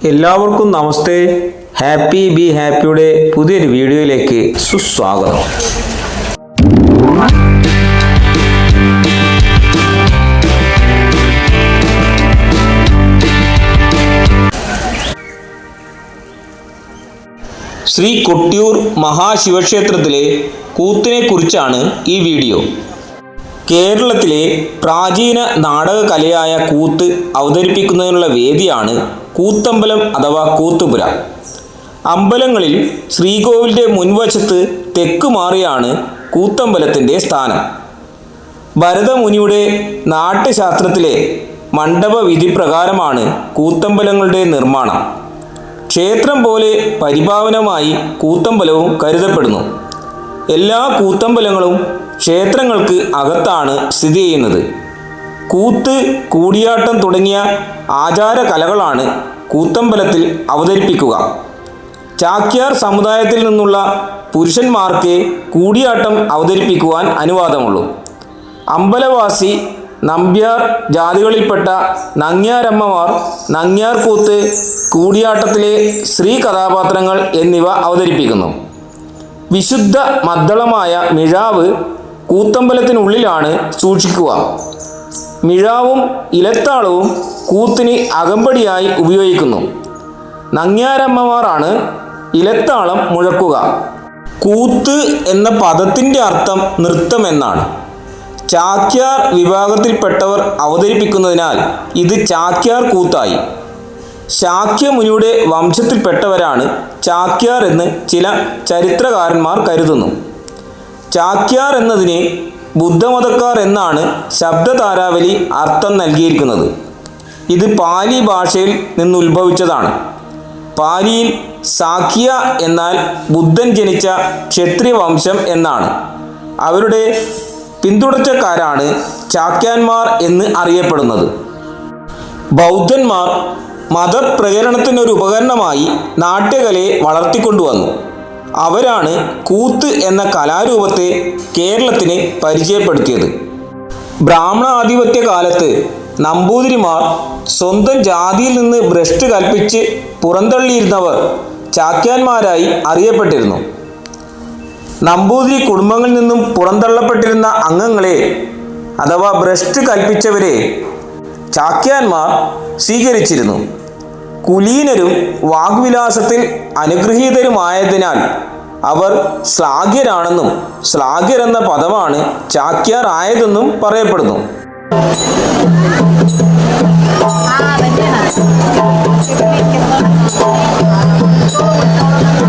എല്ലാവർക്കും നമസ്തേ. Happy be ഹാപ്പിയുടെ പുതിയൊരു വീഡിയോയിലേക്ക് സുസ്വാഗതം. ശ്രീ കൊട്ടിയൂർ മഹാശിവക്ഷേത്രത്തിലെ കൂത്തിനെ കുറിച്ചാണ് ഈ വീഡിയോ. കേരളത്തിലെ പ്രാചീന നാടകകലയായ കൂത്ത് അവതരിപ്പിക്കുന്നതിനുള്ള വേദിയാണ് കൂത്തമ്പലം അഥവാ കൂത്തുപുര. അമ്പലങ്ങളിൽ ശ്രീകോവിലിൻ്റെ മുൻവശത്ത് തെക്ക് മാറിയാണ് കൂത്തമ്പലത്തിൻ്റെ സ്ഥാനം. ഭരതമുനിയുടെ നാട്യശാസ്ത്രത്തിലെ മണ്ഡപ വിധി പ്രകാരമാണ് കൂത്തമ്പലങ്ങളുടെ നിർമ്മാണം. ക്ഷേത്രം പോലെ പരിപാവനമായി കൂത്തമ്പലവും കരുതപ്പെടുന്നു. എല്ലാ കൂത്തമ്പലങ്ങളും ക്ഷേത്രങ്ങൾക്ക് അകത്താണ് സ്ഥിതി ചെയ്യുന്നത്. കൂത്ത്, കൂടിയാട്ടം തുടങ്ങിയ ആചാര കലകളാണ് കൂത്തമ്പലത്തിൽ അവതരിപ്പിക്കുക. ചാക്യാർ സമുദായത്തിൽ നിന്നുള്ള പുരുഷന്മാർക്ക് കൂടിയാട്ടം അവതരിപ്പിക്കുവാൻ അനുവാദമുള്ളൂ. അമ്പലവാസി നമ്പ്യാർ ജാതികളിൽപ്പെട്ട നങ്ങ്യാരമ്മമാർ നങ്ങ്യാർ കൂത്ത്, കൂടിയാട്ടത്തിലെ സ്ത്രീ കഥാപാത്രങ്ങൾ എന്നിവ അവതരിപ്പിക്കുന്നു. വിശുദ്ധ മദ്ദളമായ മിഴാവ് കൂത്തമ്പലത്തിനുള്ളിലാണ് സൂക്ഷിക്കുക. മിഴാവും ഇലത്താളവും കൂത്തിന് അകമ്പടിയായി ഉപയോഗിക്കുന്നു. നങ്ങ്യാരമ്മമാരാണ് ഇലത്താളം മുഴക്കുക. കൂത്ത് എന്ന പദത്തിൻ്റെ അർത്ഥം നൃത്തം എന്നാണ്. ചാക്യാർ വിഭാഗത്തിൽപ്പെട്ടവർ അവതരിപ്പിക്കുന്നതിനാൽ ഇത് ചാക്യാർ കൂത്തായി. ശാക്യമുനിയുടെ വംശത്തിൽപ്പെട്ടവരാണ് ചാക്യാർ എന്ന് ചില ചരിത്രകാരന്മാർ കരുതുന്നു. ചാക്യാർ എന്നതിന് ബുദ്ധമതക്കാർ എന്നാണ് ശബ്ദതാരാവലി അർത്ഥം നൽകിയിരിക്കുന്നത്. ഇത് പാലി ഭാഷയിൽ നിന്നുത്ഭവിച്ചതാണ്. പാലിയിൽ സാക്യ എന്നാൽ ബുദ്ധൻ ജനിച്ച ക്ഷത്രിയ വംശം എന്നാണ്. അവരുടെ പിന്തുടർച്ചക്കാരാണ് ചാക്യാന്മാർ എന്ന് അറിയപ്പെടുന്നത്. ബൗദ്ധന്മാർ മതപ്രചരണത്തിനൊരു ഉപകരണമായി നാട്യകലയെ വളർത്തിക്കൊണ്ടുവന്നു. അവരാണ് കൂത്ത് എന്ന കലാരൂപത്തെ കേരളത്തിന് പരിചയപ്പെടുത്തിയത്. ബ്രാഹ്മണ ആധിപത്യ കാലത്ത് നമ്പൂതിരിമാർ സ്വന്തം ജാതിയിൽ നിന്ന് ഭ്രഷ്ട് കൽപ്പിച്ച് പുറന്തള്ളിയിരുന്നവർ ചാക്യാന്മാരായി അറിയപ്പെട്ടിരുന്നു. നമ്പൂതിരി കുടുംബങ്ങളിൽ നിന്നും പുറന്തള്ളപ്പെട്ടിരുന്ന അംഗങ്ങളെ അഥവാ ഭ്രഷ്ട് കൽപ്പിച്ചവരെ ചാക്യാന്മാർ സ്വീകരിച്ചിരുന്നു. കുലീനരും വാഗ്വിലാസത്തിൽ അനുഗ്രഹീതരുമായതിനാൽ അവർ ശ്ലാഘ്യരാണെന്നും ശ്ലാഘ്യർ എന്ന പദമാണ് ചാക്യാർ ആയതെന്നും പറയപ്പെടുന്നു.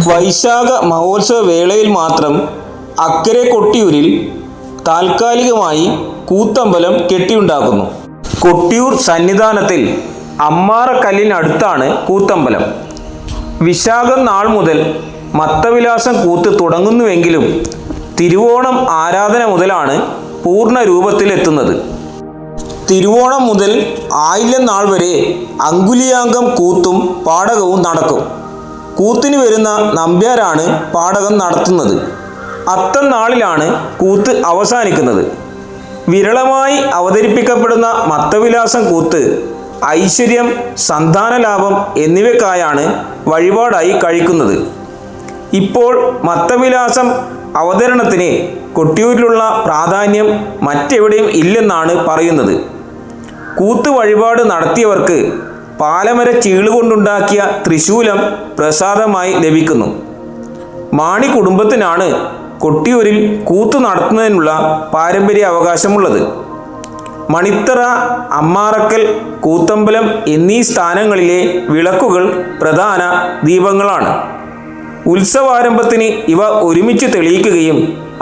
വൈശാഖ മഹോത്സവ വേളയിൽ മാത്രം അക്കരെ കൊട്ടിയൂരിൽ താൽക്കാലികമായി കൂത്തമ്പലം കെട്ടിയുണ്ടാക്കുന്നു. കൊട്ടിയൂർ സന്നിധാനത്തിൽ അമ്മാറക്കല്ലിനടുത്താണ് കൂത്തമ്പലം. വിശാഖം നാൾ മുതൽ മത്തവിലാസം കൂത്ത് തുടങ്ങുന്നുവെങ്കിലും തിരുവോണം ആരാധന മുതലാണ് പൂർണ്ണ രൂപത്തിലെത്തുന്നത്. തിരുവോണം മുതൽ ആയില്യം നാൾ വരെ അങ്കുലിയാങ്കം കൂത്തും പാടകവും നടക്കും. കൂത്തിന് വരുന്ന നമ്പ്യാരാണ് പാടകം നടത്തുന്നത്. അത്തം നാളിലാണ് കൂത്ത് അവസാനിക്കുന്നത്. വിരളമായി അവതരിപ്പിക്കപ്പെടുന്ന മത്തവിലാസം കൂത്ത് ഐശ്വര്യം, സന്താനലാഭം എന്നിവയ്ക്കായാണ് വഴിപാടായി കഴിക്കുന്നത്. ഇപ്പോൾ മത്തവിലാസം അവതരണത്തിന് കൊട്ടിയൂരിലുള്ള പ്രാധാന്യം മറ്റെവിടെയും ഇല്ലെന്നാണ് പറയുന്നത്. കൂത്ത് വഴിപാട് നടത്തിയവർക്ക് പാലമര ചീളുകൊണ്ടുണ്ടാക്കിയ ത്രിശൂലം പ്രസാദമായി ലഭിക്കുന്നു. മാണി കുടുംബത്തിനാണ് കൊട്ടിയൂരിൽ കൂത്ത് നടത്തുന്നതിനുള്ള പാരമ്പര്യ അവകാശമുള്ളത്. മണിത്തറ, അമ്മാറക്കൽ, കൂത്തമ്പലം എന്നീ സ്ഥാനങ്ങളിലെ വിളക്കുകൾ പ്രധാന ദീപങ്ങളാണ്. ഉത്സവാരംഭത്തിന് ഇവ ഒരുമിച്ച് തെളിയിക്കുകയും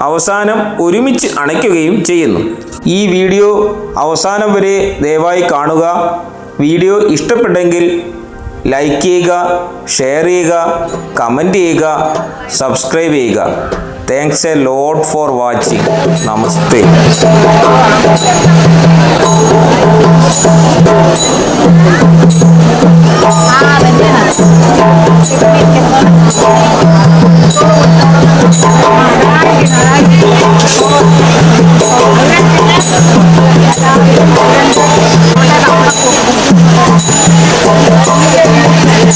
അവസാനം ഒരുമിച്ച് അണയ്ക്കുകയും ചെയ്യുന്നു. ഈ വീഡിയോ അവസാനം വരെ ദയവായി കാണുക. വീഡിയോ ഇഷ്ടപ്പെട്ടെങ്കിൽ ലൈക്ക് ചെയ്യുക, ഷെയർ ചെയ്യുക, കമൻറ്റ് ചെയ്യുക, സബ്സ്ക്രൈബ് ചെയ്യുക. Thanks a lot for watching. Namaste. Thank you.